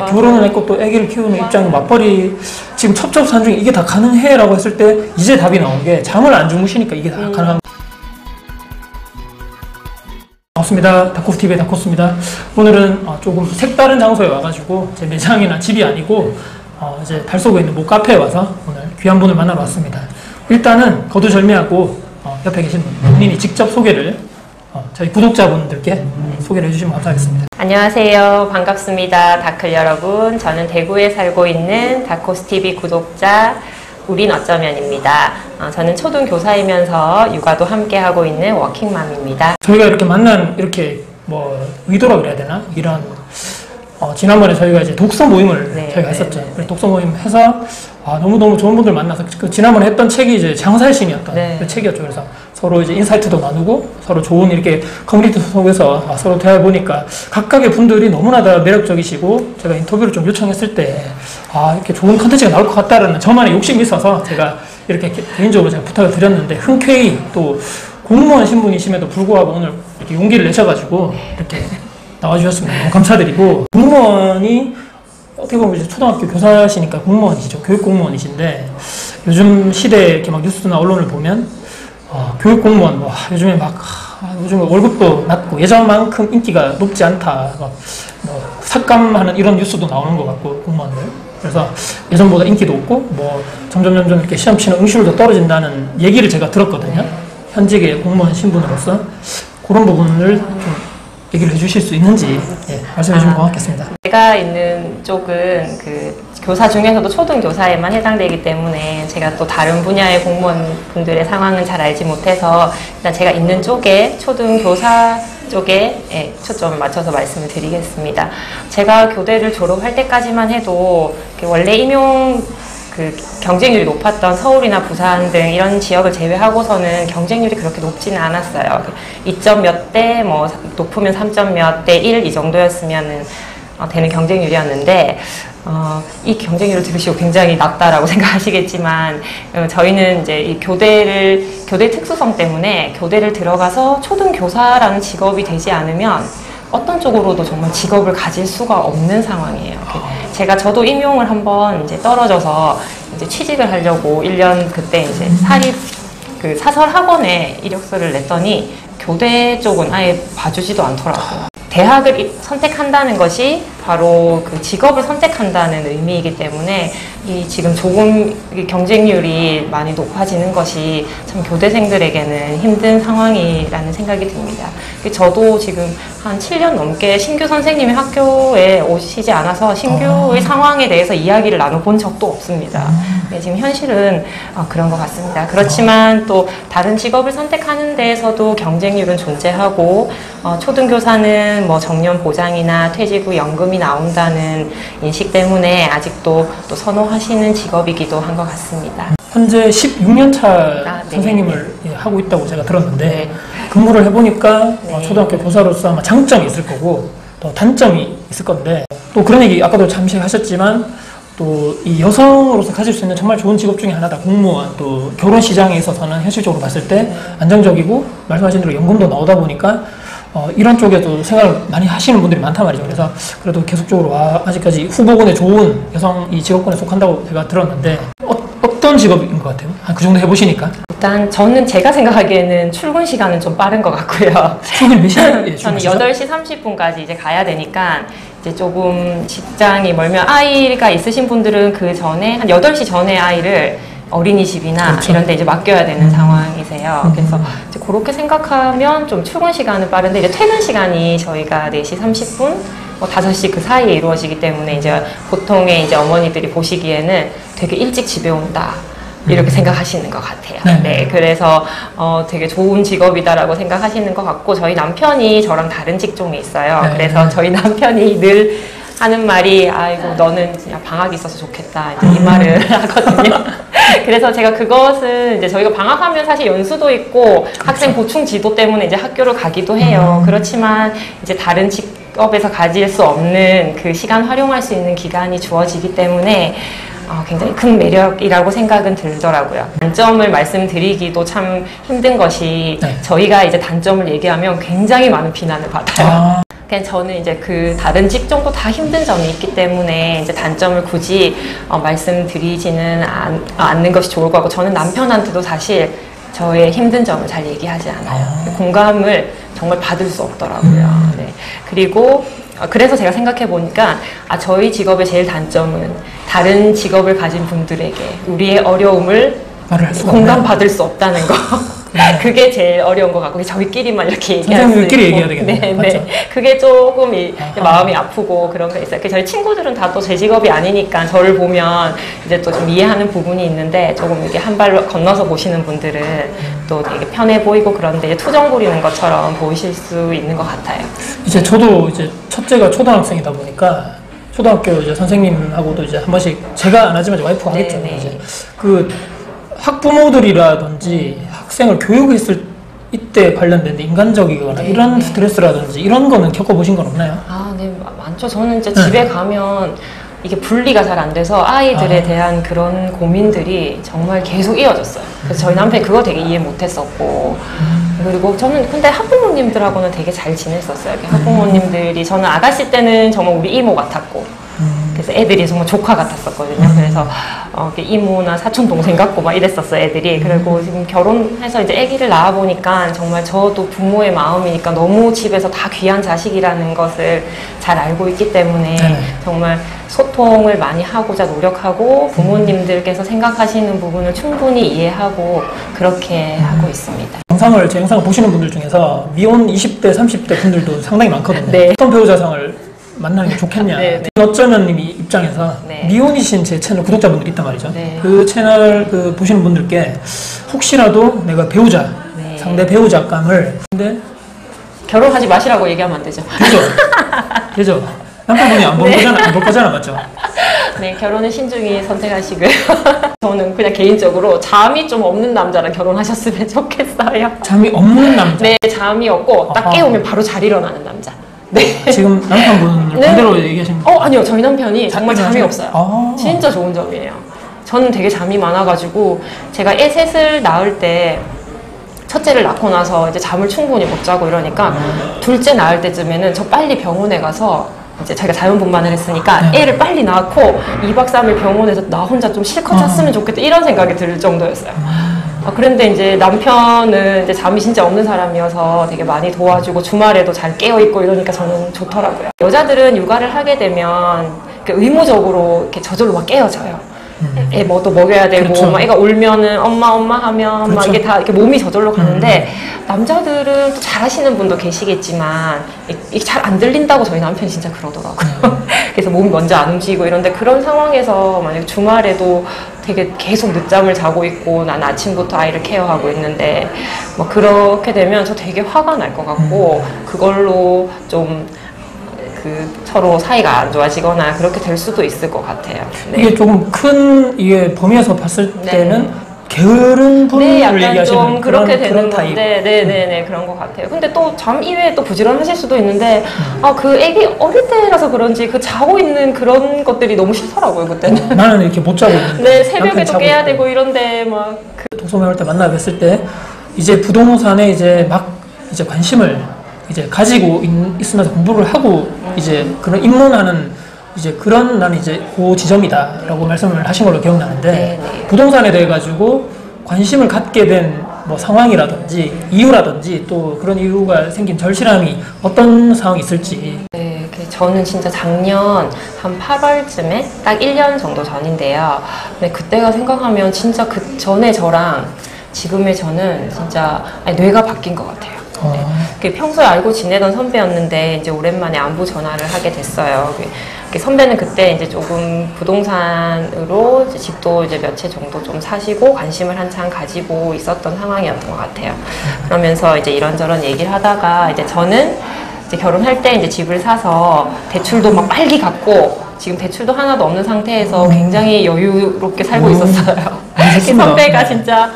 결혼을 했고 또 아기를 키우는 입장 맞벌이 지금 첩첩산 중에 이게 다 가능해? 라고 했을 때 이제 답이 나온 게 잠을 안 주무시니까 이게 다 가능한 반갑습니다. 다코스TV의 다코스입니다. 오늘은 조금 색다른 장소에 와가지고 제 매장이나 집이 아니고 이제 달서구에 있는 모 카페에 와서 오늘 귀한 분을 만나러 왔습니다. 일단은 거두절미하고 옆에 계신 본인이 직접 소개를 저희 구독자분들께 소개를 해주시면 감사하겠습니다. 안녕하세요. 반갑습니다. 다클 여러분. 저는 대구에 살고 있는 다코스TV 구독자 우린 어쩌면입니다. 저는 초등교사이면서 육아도 함께 하고 있는 워킹맘입니다. 저희가 이렇게 만난 이렇게 뭐 의도라 그래야 되나? 이런 지난번에 저희가 이제 독서 모임을 저희가 했었죠. 독서 모임 해서 너무너무 좋은 분들 만나서 지난번에 했던 책이 이제 장사의 신이었던 그 책이었죠. 그래서 서로 이제 인사이트도 나누고 서로 좋은 이렇게 커뮤니티 속에서 서로 대화해 보니까 각각의 분들이 너무나 다 매력적이시고 제가 인터뷰를 좀 요청했을 때 이렇게 좋은 컨텐츠가 나올 것 같다라는 저만의 욕심이 있어서 제가 이렇게 개인적으로 제가 부탁을 드렸는데 흔쾌히 또 공무원 신분이심에도 불구하고 오늘 이렇게 용기를 내셔가지고 이렇게 나와주셨습니다. 너무 감사드리고 공무원이 어떻게 보면 이제 초등학교 교사시니까 공무원이시죠. 교육공무원이신데 요즘 시대에 이렇게 막 뉴스나 언론을 보면 교육공무원 요즘에 요즘 월급도 낮고 예전만큼 인기가 높지 않다 삭감하는 이런 뉴스도 나오는 것 같고 공무원들 그래서 예전보다 인기도 없고 점점 이렇게 시험 치는 응시율도 떨어진다는 얘기를 제가 들었거든요. 현직의 공무원 신분으로서 그런 부분을 좀 얘기를 해주실 수 있는지 말씀해 주시면 고맙겠습니다. 제가 있는 쪽은 그 교사 중에서도 초등교사에만 해당되기 때문에 제가 또 다른 분야의 공무원분들의 상황은 잘 알지 못해서 일단 제가 있는 쪽에 초등교사 쪽에 초점을 맞춰서 말씀을 드리겠습니다. 제가 교대를 졸업할 때까지만 해도 원래 임용 경쟁률이 높았던 서울이나 부산 등 이런 지역을 제외하고서는 경쟁률이 그렇게 높지는 않았어요. 2점 몇 대, 높으면 3점 몇 대 1 이 정도였으면 되는 경쟁률이었는데 이 경쟁률을 들으시고 굉장히 낮다라고 생각하시겠지만 저희는 이제 이 교대 특수성 때문에 교대를 들어가서 초등교사라는 직업이 되지 않으면 어떤 쪽으로도 정말 직업을 가질 수가 없는 상황이에요. 저도 임용을 한번 이제 떨어져서 이제 취직을 하려고 1년 그때 이제 사설 학원에 이력서를 냈더니 교대 쪽은 아예 봐주지도 않더라고요. 대학을 선택한다는 것이 바로 그 직업을 선택한다는 의미이기 때문에 지금 조금 경쟁률이 많이 높아지는 것이 참 교대생들에게는 힘든 상황이라는 생각이 듭니다. 저도 지금 한 7년 넘게 신규 선생님이 학교에 오시지 않아서 신규의 상황에 대해서 이야기를 나눠본 적도 없습니다. 지금 현실은 그런 것 같습니다. 그렇지만 또 다른 직업을 선택하는 데에서도 경쟁률은 존재하고 초등교사는 정년 보장이나 퇴직 후 연금이 나온다는 인식 때문에 아직도 또 선호하시는 직업이기도 한 것 같습니다. 현재 16년 차 선생님을 하고 있다고 제가 들었는데 근무를 해보니까 초등학교 교사로서 아마 장점이 있을 거고 또 단점이 있을 건데 또 그런 얘기 아까도 잠시 하셨지만 또 이 여성으로서 가질 수 있는 정말 좋은 직업 중에 하나다. 공무원 또 결혼 시장에 있어서는 현실적으로 봤을 때 안정적이고 말씀하신 대로 연금도 나오다 보니까 이런 쪽에도 생각을 많이 하시는 분들이 많단 말이죠. 그래서 그래도 계속적으로 아직까지 후보군에 좋은 여성 이 직업군에 속한다고 제가 들었는데 어떤 직업인 것 같아요? 그 정도 해보시니까? 일단 제가 생각하기에는 출근 시간은 좀 빠른 것 같고요. 출근 몇 시간? 저는 8시 30분까지 이제 가야 되니까 이제 조금 직장이 멀면 아이가 있으신 분들은 그 전에 한 8시 전에 아이를 어린이집이나 이런 데 이제 맡겨야 되는 상황이세요. 그래서 이제 그렇게 생각하면 좀 출근 시간은 빠른데 이제 퇴근 시간이 저희가 4시 30분, 5시 그 사이에 이루어지기 때문에 이제 보통의 이제 어머니들이 보시기에는 되게 일찍 집에 온다. 이렇게 생각하시는 것 같아요. 네, 그래서 되게 좋은 직업이다라고 생각하시는 것 같고 저희 남편이 저랑 다른 직종에 있어요. 그래서 저희 남편이 늘 하는 말이 아이고 너는 그냥 방학이 있어서 좋겠다 이제 이 말을 하거든요. 그래서 제가 그것은 이제 저희가 방학하면 사실 연수도 있고 학생 보충 지도 때문에 이제 학교를 가기도 해요. 그렇지만 이제 다른 직업에서 가질 수 없는 그 시간 활용할 수 있는 기간이 주어지기 때문에 굉장히 큰 매력이라고 생각은 들더라고요. 단점을 말씀드리기도 참 힘든 것이 저희가 이제 단점을 얘기하면 굉장히 많은 비난을 받아요. 그냥 저는 이제 그 다른 직종도 다 힘든 점이 있기 때문에 이제 단점을 굳이 말씀드리지는 않는 것이 좋을 것 같고, 저는 남편한테도 사실 저의 힘든 점을 잘 얘기하지 않아요. 공감을 정말 받을 수 없더라고요. 네. 그리고 그래서 제가 생각해 보니까 저희 직업의 제일 단점은 다른 직업을 가진 분들에게 우리의 어려움을 공감받을 수 없다는 거. 그게 제일 어려운 것 같고, 저희끼리만 이렇게 얘기할 수 있고. 선생님들끼리 얘기해야 되겠네요. 네, 맞죠? 네. 그게 조금 마음이 아프고 그런 게 있어요. 저희 친구들은 다 또 제 직업이 아니니까 저를 보면 이제 또 좀 이해하는 부분이 있는데, 조금 이렇게 한 발 건너서 보시는 분들은 또 되게 편해 보이고 그런데 투정 부리는 것처럼 보이실 수 있는 것 같아요. 이제 저도 이제 첫째가 초등학생이다 보니까 초등학교 이제 선생님하고도 이제 한 번씩 제가 안 하지만 와이프가 하겠죠. 네, 네. 이제 그 학부모들이라든지 학생을 교육했을 이때 관련된 인간적이거나 네, 이런 네. 스트레스라든지 이런 거는 겪어보신 건 없나요? 네, 많죠. 저는 이제 집에 가면 이게 분리가 잘 안 돼서 아이들에 대한 그런 고민들이 정말 계속 이어졌어요. 그래서 저희 남편이 그거 되게 이해 못했었고, 그리고 저는 근데 학부모님들하고는 되게 잘 지냈었어요. 학부모님들이, 저는 아가씨 때는 정말 우리 이모 같았고, 그래서 애들이 정말 조카 같았었거든요. 그래서 이모나 사촌 동생 같고 막 이랬었어, 애들이. 그리고 지금 결혼해서 이제 아기를 낳아 보니까 정말 저도 부모의 마음이니까 너무 집에서 다 귀한 자식이라는 것을 잘 알고 있기 때문에 정말 소통을 많이 하고자 노력하고, 부모님들께서 생각하시는 부분을 충분히 이해하고 그렇게 하고 있습니다. 제 영상을 보시는 분들 중에서 미혼 20대, 30대 분들도 상당히 많거든요. 네. 어떤 배우자상을 만나는 게 좋겠냐. 네, 어쩌면 님이 입장에서 네. 미혼이신 제 채널 구독자분들이 있단 말이죠. 네. 그 채널 보시는 분들께 혹시라도 내가 배우자, 네. 상대 배우자감을 근데 결혼하지 마시라고 얘기하면 안 되죠. 되죠. 되죠. 남편분이 안 볼 거잖아, 안 볼 거잖아, 맞죠? 네, 결혼은 신중히 선택하시고요. 저는 그냥 개인적으로 잠이 좀 없는 남자랑 결혼하셨으면 좋겠어요. 잠이 없는 남자. 네, 잠이 없고 딱 깨우면 바로 잘 일어나는 남자. 네. 지금 남편분을 네. 반대로 얘기하십니까? 아니요. 저희 남편이 정말 잠이 없어요. 아. 진짜 좋은 점이에요. 저는 되게 잠이 많아가지고, 제가 애 셋을 낳을 때 첫째를 낳고 나서 이제 잠을 충분히 못 자고 이러니까 둘째 낳을 때쯤에는 저 빨리 병원에 가서, 이제 자기가 자연분만을 했으니까 애를 빨리 낳고 2박 3일 병원에서 나 혼자 좀 실컷 잤으면 좋겠다 이런 생각이 들 정도였어요. 그런데 이제 남편은 이제 잠이 진짜 없는 사람이어서 되게 많이 도와주고 주말에도 잘 깨어있고 이러니까 저는 좋더라고요. 여자들은 육아를 하게 되면 의무적으로 이렇게 저절로 막 깨어져요. 애 뭐 또 먹여야 되고, 그렇죠. 막 애가 울면은 엄마 하면 그렇죠. 막 이게 다 이렇게 몸이 저절로 가는데, 남자들은 또 잘하시는 분도 계시겠지만 이게 잘 안 들린다고 저희 남편이 진짜 그러더라고요. 그래서 몸이 먼저 안 움직이고 이런데, 그런 상황에서 만약 주말에도 되게 계속 늦잠을 자고 있고 난 아침부터 아이를 케어하고 있는데 뭐 그렇게 되면 저 되게 화가 날 것 같고, 그걸로 좀 서로 사이가 안 좋아지거나 그렇게 될 수도 있을 것 같아요. 네. 이게 조금 큰 범위에서 봤을 때는 게으른 분을 네, 약간 얘기하시는 좀 그렇게 그런 되는 타입. 건데, 네네네, 그런 것 같아요. 근데 또 잠 이외에 또 부지런하실 수도 있는데, 그 애기 어릴 때라서 그런지 그 자고 있는 그런 것들이 너무 싫더라고요, 그때는. 나는 이렇게 못 자고 있는데 네, 남편이 새벽에도 자고 깨야 있고. 되고 이런데 막. 독서모임 할 때 만나 뵀을 때 이제 부동산에 이제 막 이제 관심을 이제 가지고 있으면서 공부를 하고 이제 그런 입문하는 이제 그런 나는 이제 그 지점이다라고 말씀을 하신 걸로 기억나는데, 네. 부동산에 대해 가지고 관심을 갖게 된 뭐 상황이라든지 이유라든지 또 그런 이유가 생긴 절실함이 어떤 상황이 있을지. 네, 저는 진짜 작년 한 8월쯤에 딱 1년 정도 전인데요. 근데 그때가 생각하면 진짜 그 전에 저랑 지금의 저는 진짜 뇌가 바뀐 것 같아요. 네. 평소에 알고 지내던 선배였는데 이제 오랜만에 안부 전화를 하게 됐어요. 선배는 그때 이제 조금 부동산으로 이제 집도 이제 몇 채 정도 좀 사시고 관심을 한창 가지고 있었던 상황이었던 것 같아요. 그러면서 이제 이런저런 얘기를 하다가 이제 저는 이제 결혼할 때 이제 집을 사서 대출도 막 빨리 갚고 지금 대출도 하나도 없는 상태에서 굉장히 여유롭게 살고 있었어요. 선배가 진짜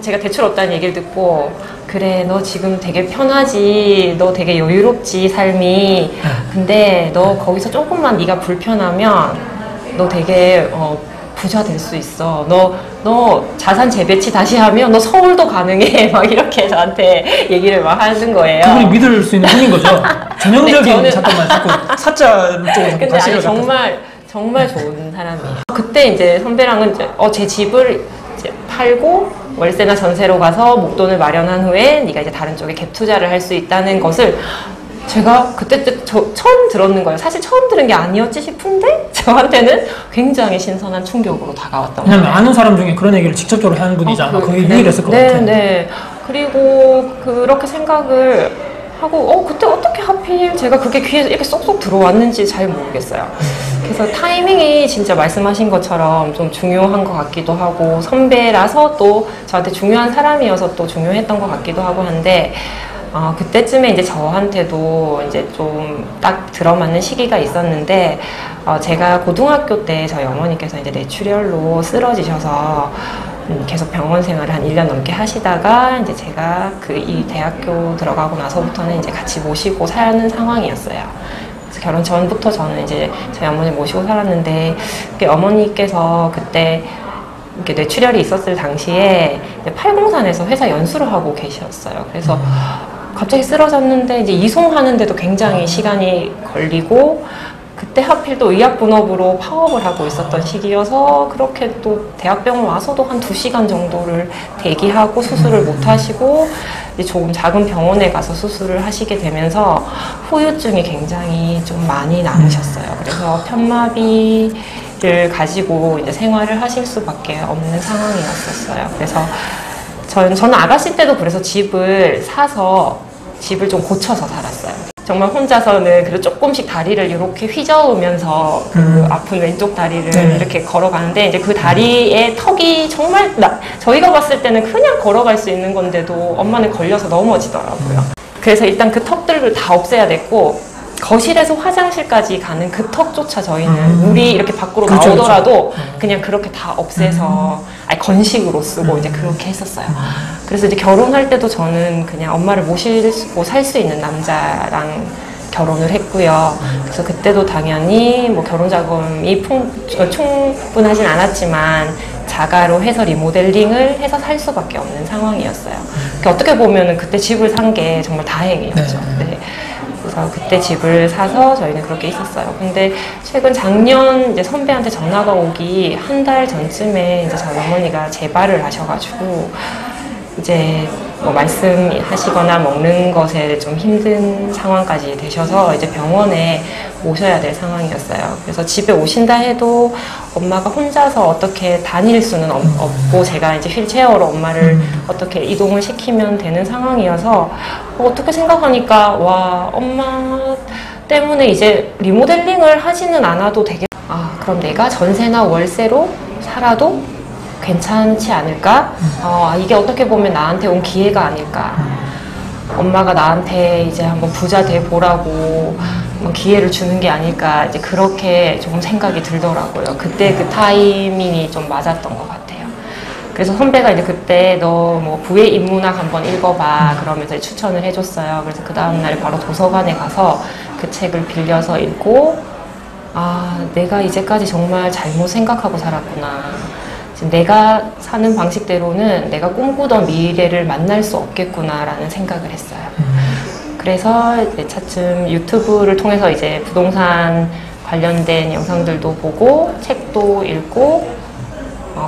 제가 대출 없다는 얘기를 듣고, 그래, 너 지금 되게 편하지, 너 되게 여유롭지 삶이, 근데 너 거기서 조금만 네가 불편하면 너 되게 부자 될 수 있어. 너 자산 재배치 다시 하면 너 서울도 가능해. 막 이렇게 저한테 얘기를 막 하는 거예요. 그분이 믿을 수 있는 분인 거죠. 전형적인 네, 잠깐만 자꾸 사자 쪽으로 근데 관심을 아니, 정말 좋은 사람이에요. 그때 이제 선배랑은 이제 제 집을 이제 팔고 월세나 전세로 가서 목돈을 마련한 후에 네가 이제 다른 쪽에 갭 투자를 할 수 있다는 것을 제가 그때 처음 들었는 거예요. 사실 처음 들은 게 아니었지 싶은데 저한테는 굉장히 신선한 충격으로 다가왔던 거예요. 왜냐면 아는 사람 중에 그런 얘기를 직접적으로 하는 분이지 않아 거의 유일했을 것 네, 같아요. 네. 그리고 그렇게 생각을 하고 그때 어떻게 하필 제가 그게 귀에 이렇게 쏙쏙 들어왔는지 잘 모르겠어요. 그래서 타이밍이 진짜 말씀하신 것처럼 좀 중요한 것 같기도 하고 선배라서 또 저한테 중요한 사람이어서 또 중요했던 것 같기도 하고 한데 그때쯤에 이제 저한테도 이제 좀 딱 들어맞는 시기가 있었는데 제가 고등학교 때 저희 어머니께서 이제 뇌출혈로 쓰러지셔서 계속 병원 생활을 한 1년 넘게 하시다가 이제 제가 이 대학교 들어가고 나서부터는 이제 같이 모시고 사는 상황이었어요. 그래서 결혼 전부터 저는 이제 저희 어머니 모시고 살았는데 어머니께서 그때 이렇게 뇌출혈이 있었을 당시에 팔공산에서 회사 연수를 하고 계셨어요. 그래서 갑자기 쓰러졌는데 이제 이송하는데도 굉장히 시간이 걸리고 그때 하필 또 의약분업으로 파업을 하고 있었던 시기여서 그렇게 또 대학병원 와서도 한 2시간 정도를 대기하고 수술을 못 하시고 이제 조금 작은 병원에 가서 수술을 하시게 되면서 후유증이 굉장히 좀 많이 남으셨어요. 그래서 편마비를 가지고 이제 생활을 하실 수밖에 없는 상황이었었어요. 그래서 저는 아가씨 때도 그래서 집을 사서 집을 좀 고쳐서 살았어요. 정말 혼자서는 그래도 조금씩 다리를 이렇게 휘저으면서 그 아픈 왼쪽 다리를 이렇게 걸어가는데 이제 그 다리에 턱이 정말 저희가 봤을 때는 그냥 걸어갈 수 있는 건데도 엄마는 걸려서 넘어지더라고요. 그래서 일단 그 턱들을 다 없애야 됐고 거실에서 화장실까지 가는 그 턱조차 저희는 물이 이렇게 밖으로 그렇죠, 나오더라도 그냥 그렇게 다 없애서 건식으로 쓰고 이제 그렇게 했었어요. 그래서 이제 결혼할 때도 저는 그냥 엄마를 모시고 살 수 있는 남자랑 결혼을 했고요. 그래서 그때도 당연히 뭐 결혼 자금이 충분하진 않았지만 자가로 해서 리모델링을 해서 살 수밖에 없는 상황이었어요. 어떻게 보면은 그때 집을 산 게 정말 다행이었죠. 네. 그래서 그때 집을 사서 저희는 그렇게 있었어요. 근데 최근 작년 이제 선배한테 전화가 오기 한 달 전쯤에 이제 저희 어머니가 재발을 하셔가지고 이제 뭐 말씀하시거나 먹는 것에 좀 힘든 상황까지 되셔서 이제 병원에 모셔야 될 상황이었어요. 그래서 집에 오신다 해도 엄마가 혼자서 어떻게 다닐 수는 없고 제가 이제 휠체어로 엄마를 어떻게 이동을 시키면 되는 상황이어서 어떻게 생각하니까 와 엄마 때문에 이제 리모델링을 하지는 않아도 되게 그럼 내가 전세나 월세로 살아도 괜찮지 않을까? 이게 어떻게 보면 나한테 온 기회가 아닐까? 엄마가 나한테 이제 한번 부자 돼 보라고 기회를 주는 게 아닐까? 이제 그렇게 조금 생각이 들더라고요. 그때 그 타이밍이 좀 맞았던 것 같아요. 그래서 선배가 이제 그때 너 뭐 부의 인문학 한번 읽어봐 그러면서 추천을 해줬어요. 그래서 그 다음날 바로 도서관에 가서 그 책을 빌려서 읽고 내가 이제까지 정말 잘못 생각하고 살았구나. 지금 내가 사는 방식대로는 내가 꿈꾸던 미래를 만날 수 없겠구나라는 생각을 했어요. 그래서 이제 차츰 유튜브를 통해서 이제 부동산 관련된 영상들도 보고 책도 읽고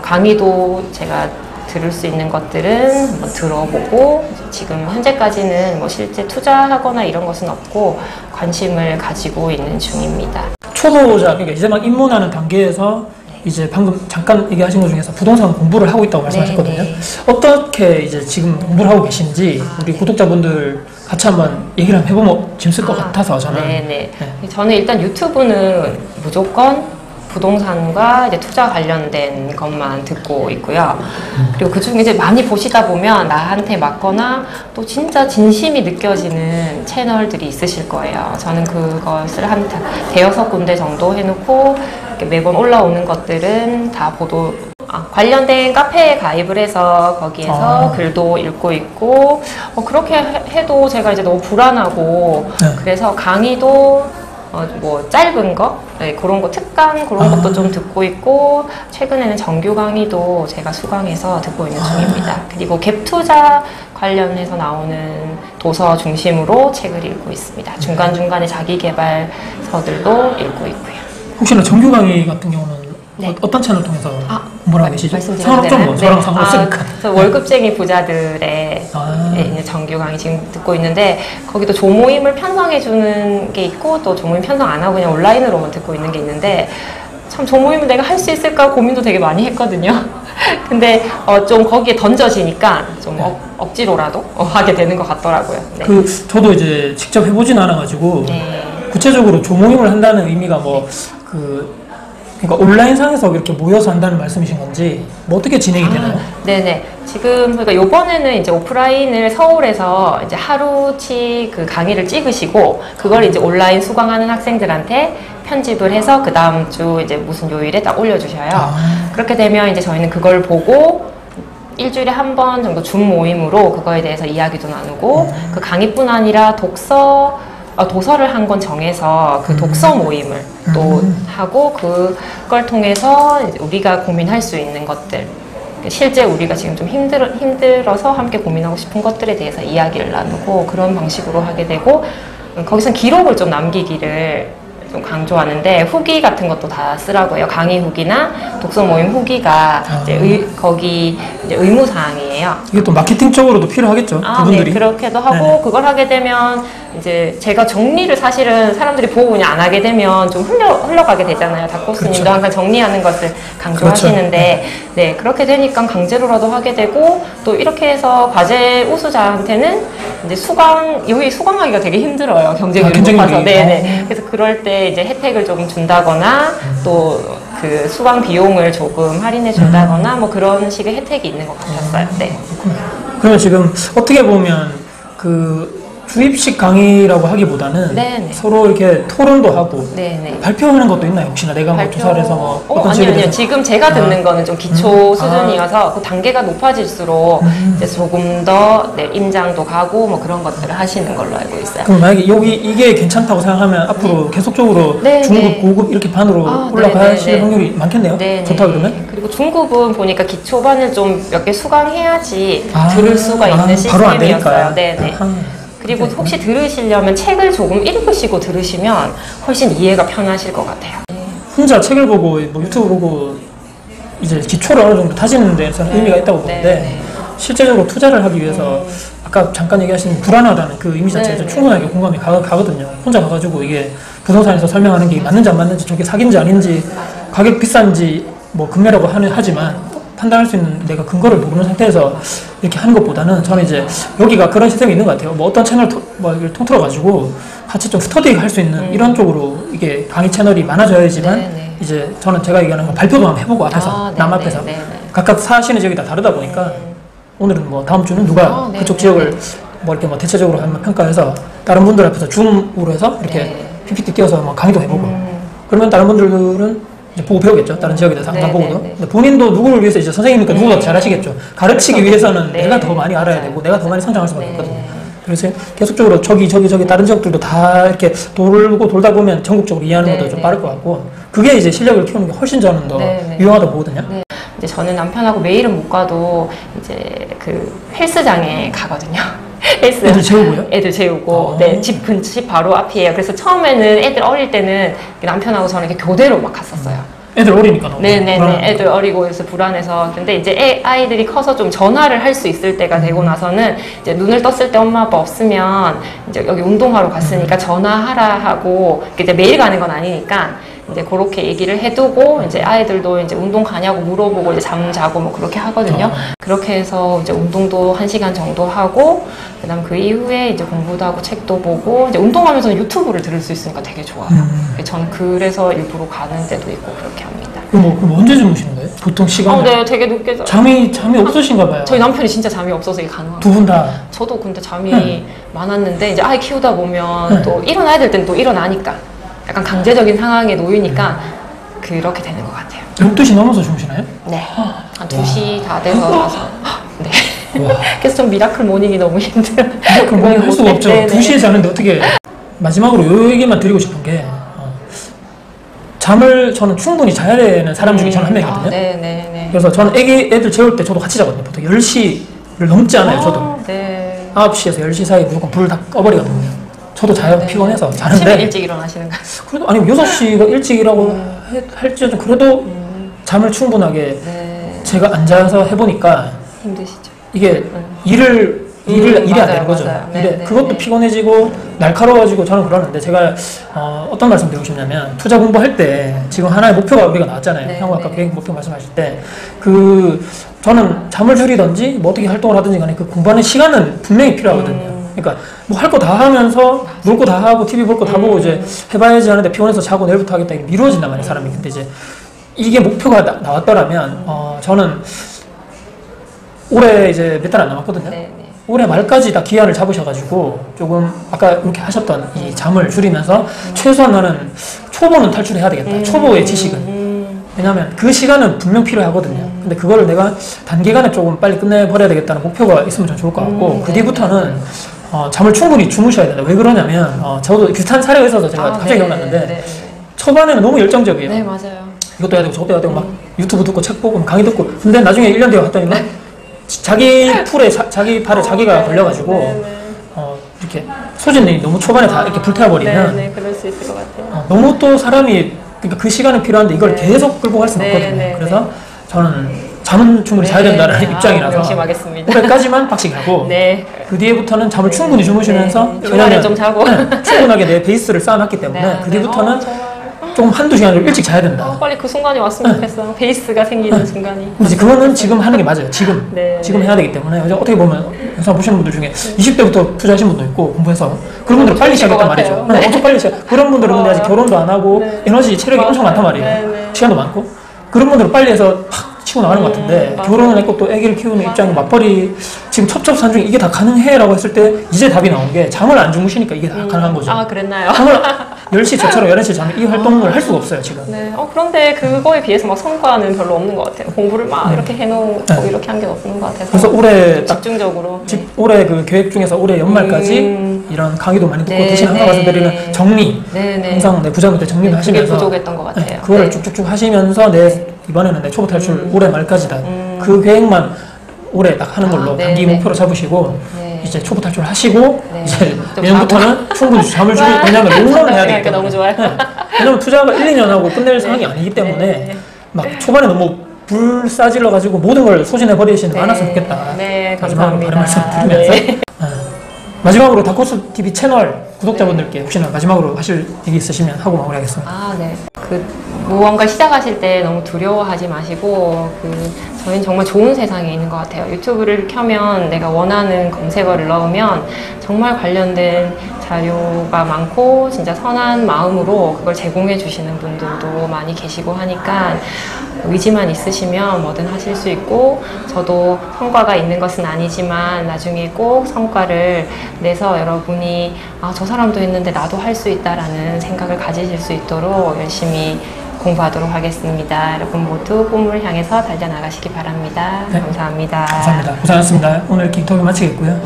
강의도 제가 들을 수 있는 것들은 한번 들어보고 지금 현재까지는 뭐 실제 투자하거나 이런 것은 없고 관심을 가지고 있는 중입니다. 초보자, 그러니까 이제 막 입문하는 단계에서 이제 방금 잠깐 얘기하신 것 중에서 부동산 공부를 하고 있다고 말씀하셨거든요. 네네. 어떻게 이제 지금 공부를 하고 계신지 우리 구독자분들 같이 한번 얘기를 한번 해보면 재밌을 것 같아서 저는. 네네. 저는 일단 유튜브는 무조건 부동산과 이제 투자 관련된 것만 듣고 있고요. 그리고 그 중에 이제 많이 보시다 보면 나한테 맞거나 또 진짜 진심이 느껴지는 채널들이 있으실 거예요. 저는 그것을 한 대여섯 군데 정도 해놓고 매번 올라오는 것들은 다 관련된 카페에 가입을 해서 거기에서 글도 읽고 있고 그렇게 해도 제가 이제 너무 불안하고 그래서 강의도 뭐 짧은 거, 네, 그런 거 특강 그런 것도 좀 듣고 있고 최근에는 정규 강의도 제가 수강해서 듣고 있는 중입니다. 그리고 갭 투자 관련해서 나오는 도서 중심으로 책을 읽고 있습니다. 중간중간에 자기계발서들도 읽고 있고요. 혹시나 정규 강의 같은 경우는 네. 어떤 채널 통해서 뭐라고 계시죠? 말씀드려도 산업정보, 되나요? 저랑 상관없으니까. 저 월급쟁이 부자들의 있는 정규 강의 지금 듣고 있는데 거기도 조모임을 편성해 주는 게 있고 또 조모임 편성 안 하고 그냥 온라인으로만 듣고 있는 게 있는데 참 조모임을 내가 할 수 있을까 고민도 되게 많이 했거든요. 근데 좀 거기에 던져지니까 좀 억지로라도 하게 되는 것 같더라고요. 네. 저도 이제 직접 해보진 않아가지고 네. 구체적으로 조모임을 한다는 의미가 그러니까 온라인상에서 이렇게 모여서 한다는 말씀이신 건지 뭐 어떻게 진행이 되나요? 네네. 지금 그러니까 요번에는 이제 오프라인을 서울에서 이제 하루치 그 강의를 찍으시고 그걸 이제 온라인 수강하는 학생들한테 편집을 해서 그 다음 주 이제 무슨 요일에 딱 올려주셔요. 그렇게 되면 이제 저희는 그걸 보고 일주일에 한 번 정도 줌 모임으로 그거에 대해서 이야기도 나누고 그 강의뿐 아니라 도서를 한 권 정해서 그 독서 모임을 또 하고 그걸 통해서 이제 우리가 고민할 수 있는 것들 실제 우리가 지금 좀 힘들어서 함께 고민하고 싶은 것들에 대해서 이야기를 나누고 그런 방식으로 하게 되고 거기선 기록을 좀 남기기를 좀 강조하는데 후기 같은 것도 다 쓰라고요. 강의 후기나 독서 모임 후기가 이제 거기 이제 의무 사항이에요. 이게 또 마케팅적으로도 필요하겠죠. 그분들이. 네, 그렇게도 하고 네네. 그걸 하게 되면 이제 제가 정리를 사실은 사람들이 보고 그냥 안 하게 되면 좀 흘러가게 되잖아요. 다코스님도 그렇죠. 항상 정리하는 것을 강조하시는데 그렇죠. 네, 그렇게 되니까 강제로라도 하게 되고 또 이렇게 해서 과제 우수자한테는 이제 여기 수강하기가 되게 힘들어요. 경쟁률이 높아서. 네네. 그래서 그럴 때 이제 혜택을 좀 준다거나 또 그 수강 비용을 조금 할인해 준다거나 뭐 그런 식의 혜택이 있는 것 같았어요. 네. 그러면 지금 어떻게 보면 주입식 강의라고 하기보다는 네네. 서로 이렇게 토론도 하고 네네. 발표하는 것도 있나요? 혹시나 내가 뭐 조사를 해서 뭐 어떤 아니요. 대해서 지금 제가 듣는 거는 좀 기초 수준이어서 그 단계가 높아질수록 이제 조금 더 임장도 가고 뭐 그런 것들을 하시는 걸로 알고 있어요. 그럼 만약에 이게 괜찮다고 생각하면 앞으로 계속적으로 네, 중급, 네. 고급 이렇게 반으로 올라가실 확률이 많겠네요. 네, 좋다 그러면? 그리고 중급은 보니까 기초반을 좀 몇 개 수강해야지 들을 수가 있는 바로 안 되니까. 시스템이었어요. 네네. 그리고 혹시 들으시려면 책을 조금 읽으시고 들으시면 훨씬 이해가 편하실 것 같아요. 혼자 책을 보고 뭐 유튜브 보고 이제 기초를 어느 정도 다지는 데서는 의미가 있다고 보는데 실제적으로 투자를 하기 위해서 아까 잠깐 얘기하신 불안하다는 그 의미 자체에서 충분하게 공감이 가거든요. 혼자 가가지고 이게 부동산에서 설명하는 게 맞는지 안 맞는지 저게 사기인지 아닌지 가격 비싼지 뭐 금매라고 하지만 판단할 수 있는 내가 근거를 모르는 상태에서 이렇게 하는 것보다는 저는 이제 여기가 그런 시스템이 있는 것 같아요. 뭐 어떤 채널 이걸 통틀어가지고 같이 좀 스터디 할 수 있는 이런 쪽으로 이게 강의 채널이 많아져야지만 이제 제가 얘기하는 건 발표도 한번 해보고 앞에서 남 앞에서 각각 사시는 지역이 다 다르다 보니까 오늘은 뭐 다음 주는 누가 그쪽 지역을 뭐 이렇게 뭐 대체적으로 한번 평가해서 다른 분들 앞에서 줌으로 해서 이렇게 PPT 띄워서 뭐 강의도 해보고 그러면 다른 분들은 이제 보고 배우겠죠. 다른 지역에 대해서 항상 보고도. 근데 본인도 누구를 위해서 이제 선생님이니까 누구보다 잘 하시겠죠. 가르치기 위해서는 내가 더 많이 알아야 되고 내가 더 많이 성장할 수밖에 없거든요. 그래서 계속적으로 저기 다른 지역들도 다 이렇게 돌다 보면 전국적으로 이해하는 것도 좀 빠를 것 같고 그게 이제 실력을 키우는 게 훨씬 저는 더 유용하다고 보거든요. 이제 저는 남편하고 매일은 못 가도 이제 그 헬스장에 가거든요. 헬스. 애들 재우고요? 애들 재우고, 네, 집 바로 앞이에요. 그래서 처음에는 애들 어릴 때는 남편하고 저는 이렇게 교대로 막 갔었어요. 애들 어리니까 너무. 네네네. 애들 어리고 해서 불안해서. 근데 이제 아이들이 커서 좀 전화를 할 수 있을 때가 되고 나서는 이제 눈을 떴을 때 엄마 아빠 없으면 이제 여기 운동하러 갔으니까 전화하라 하고 이제 매일 가는 건 아니니까 이제 그렇게 얘기를 해두고 이제 아이들도 이제 운동 가냐고 물어보고 이제 잠 자고 뭐 그렇게 하거든요. 그렇게 해서 이제 운동도 1시간 정도 하고 그다음 그 이후에 이제 공부도 하고 책도 보고 이제 운동하면서 유튜브를 들을 수 있으니까 되게 좋아요. 저는 그래서 일부러 가는 데도 있고 그렇게 합니다. 그럼 언제 주무시는 거예요? 보통 시간? 네, 되게 늦게 자요. 잠이 없으신가 봐요. 저희 남편이 진짜 잠이 없어서 이게 가능한 두 분 다. 저도 근데 잠이 많았는데 이제 아이 키우다 보면 또 일어나야 될 땐 또 일어나니까 약간 강제적인 상황에 놓이니까 그렇게 되는 것 같아요. 12시 넘어서 주무시나요? 네. 한 2시 다 돼서 나서. 네. 그래서 좀 미라클 모닝이 너무 힘들어요. 미라클 모닝 할 수가 없죠. 2시에 자는데 어떻게. 마지막으로 요 얘기만 드리고 싶은 게 잠을 저는 충분히 자야 되는 사람 중에 저는 한 명이거든요. 네네네. 그래서 저는 애들 재울 때 저도 같이 자거든요. 보통 10시를 넘지 않아요, 저도. 네. 9시에서 10시 사이 무조건 불 다 꺼버리거든요. 저도 자요, 피곤해서 아침에 자는데. 일찍 일어나시는 거. 그래도, 아니, 6시가 일찍이라고 할지라도 그래도 잠을 충분하게 네. 제가 앉아서 해보니까 힘드시죠? 이게 일이 안 맞아요, 되는 거죠. 맞아요. 일에 네, 그것도 네. 피곤해지고 날카로워지고 저는 그러는데 제가 어떤 말씀 드리고 싶냐면 투자 공부할 때 지금 하나의 목표가 우리가 나왔잖아요. 네, 형우 아까 네. 계획 목표 말씀하실 때 저는 잠을 줄이든지 뭐 어떻게 활동을 하든지 간에 그 공부하는 시간은 분명히 필요하거든요. 그러니까 뭐 할 거 다 하면서 놀 거 다 하고 TV 볼 거 다 보고 이제 해봐야지 하는데 피곤해서 자고 내일부터 하겠다 이게 미뤄진단 말이에요, 사람이. 근데 이제 이게 목표가 나왔더라면 저는 올해 이제 몇 달 안 남았거든요. 네, 네. 올해 말까지 다 기한을 잡으셔가지고 조금 아까 이렇게 하셨던 이 잠을 줄이면서 최소한 나는 초보는 탈출해야 되겠다. 초보의 지식은. 왜냐하면 그 시간은 분명 필요하거든요. 근데 그거를 내가 단기간에 조금 빨리 끝내버려야 되겠다는 목표가 있으면 좀 좋을 것 같고 그 뒤부터는 잠을 충분히 주무셔야 된다. 왜 그러냐면 저도 비슷한 사례가 있어서 제가 갑자기 기억났는데 네. 초반에는 너무 열정적이에요. 네, 맞아요. 이것도 해야 되고 저것도 해야 되고 막 유튜브 듣고 책 보고 강의 듣고 근데 나중에 1년 뒤에 갔더니 막 자기 풀에 자기 발에 자기가 걸려가지고 이렇게 소진이 너무 초반에 다 이렇게 불태워버리면 네, 그럴 수 있을 것 같아요. 너무 또 사람이 그러니까 그 시간은 필요한데 이걸 네. 계속 끌고 갈 수는 네, 없거든요. 네, 그래서 저는 잠은 충분히 자야 된다는 입장이라서 명심하겠습니다. 올해까지만 빡시게 하고 네. 그 뒤에부터는 잠을 충분히 주무시면서 네. 주말에 좀 자고. 충분하게 내 베이스를 쌓아놨기 때문에 네, 그 네. 뒤부터는 정말. 좀 한두 시간 좀 일찍 자야 된다. 빨리 그 순간이 왔으면 좋겠어요. 베이스가 생기는 순간이. 근데 그거는 지금 하는 게 맞아요. 지금. 네, 지금 네. 해야 되기 때문에. 어떻게 보면 영상 보시는 분들 중에 20대부터 투자하신 분도 있고 공부해서 그런 분들은 빨리 좋으실 것 시작했단 말이죠. 같아요. 네. 엄청 빨리 시작. 그런 분들은 근데 아직 결혼도 안 하고 네. 에너지, 체력이 엄청 많단 말이에요. 네, 네. 시간도 많고. 그런 분들은 빨리 해서 팍 치고 나가는 것 같은데 맞아요. 결혼을 했고 또 아기를 키우는 입장이 맞벌이 지금 첩첩산 중에 이게 다 가능해? 라고 했을 때 이제 답이 나온 게 잠을 안 주무시니까 이게 다 가능한 거죠. 아, 그랬나요? 잠을 10시 저처럼 11시에 자면 이 활동을 할 수가 없어요, 지금. 네. 그런데 그거에 비해서 막 성과는 별로 없는 것 같아요. 공부를 막 이렇게 해놓고 네. 이렇게 한 게 없는 것 같아서. 그래서 올해 딱 집중적으로. 네. 올해 그 계획 중에서 올해 연말까지 이런 강의도 많이 듣고 네, 대신 항상 네. 말씀드리는 정리 네, 네. 항상 내 부자분들 정리를 그게 하시면서 부족했던 것 같아요. 네, 그거를 네. 쭉쭉쭉 하시면서 이번에는 내 초보 탈출 올해 말까지다 그 계획만 올해 딱 하는 걸로 네, 단기 네. 목표로 잡으시고 네. 이제 초보 탈출 하시고 네. 이제 좀 내년부터는 충분히 잠을 주고 왜냐면 농사를 해야 되기 생각하니까 때문에 너무 좋아요. 네. 왜냐면 투자가 1, 2년 하고 끝낼 상황이 아니기 때문에 네. 막 초반에 너무 불 싸질러 가지고 모든 걸 소진해 버리시는 거 않았으면 좋겠다. 네, 마지막으로 감사합니다. 바른 말씀 드리면서 네. 마지막으로 다코스 TV 채널 구독자분들께 혹시나 마지막으로 하실 얘기 있으시면 하고 마무리하겠습니다. 아, 네. 무언가 시작하실 때 너무 두려워하지 마시고, 저희는 정말 좋은 세상에 있는 것 같아요. 유튜브를 켜면 내가 원하는 검색어를 넣으면 정말 관련된 자료가 많고, 진짜 선한 마음으로 그걸 제공해 주시는 분들도 많이 계시고 하니까, 의지만 있으시면 뭐든 하실 수 있고, 저도 성과가 있는 것은 아니지만 나중에 꼭 성과를 내서 여러분이 저 사람도 했는데 나도 할 수 있다라는 생각을 가지실 수 있도록 열심히 공부하도록 하겠습니다. 여러분 모두 꿈을 향해서 달려나가시기 바랍니다. 네. 감사합니다. 감사합니다. 고생하셨습니다. 오늘 이렇게 인터뷰 마치겠고요.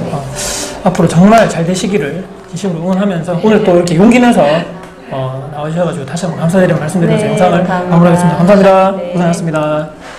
앞으로 정말 잘 되시기를 진심으로 응원하면서 오늘 또 이렇게 용기 내서 나오셔가지고 다시 한번 감사드리는 말씀드리면서 네, 영상을 감사합니다. 마무리하겠습니다. 감사합니다. 네. 고생하셨습니다.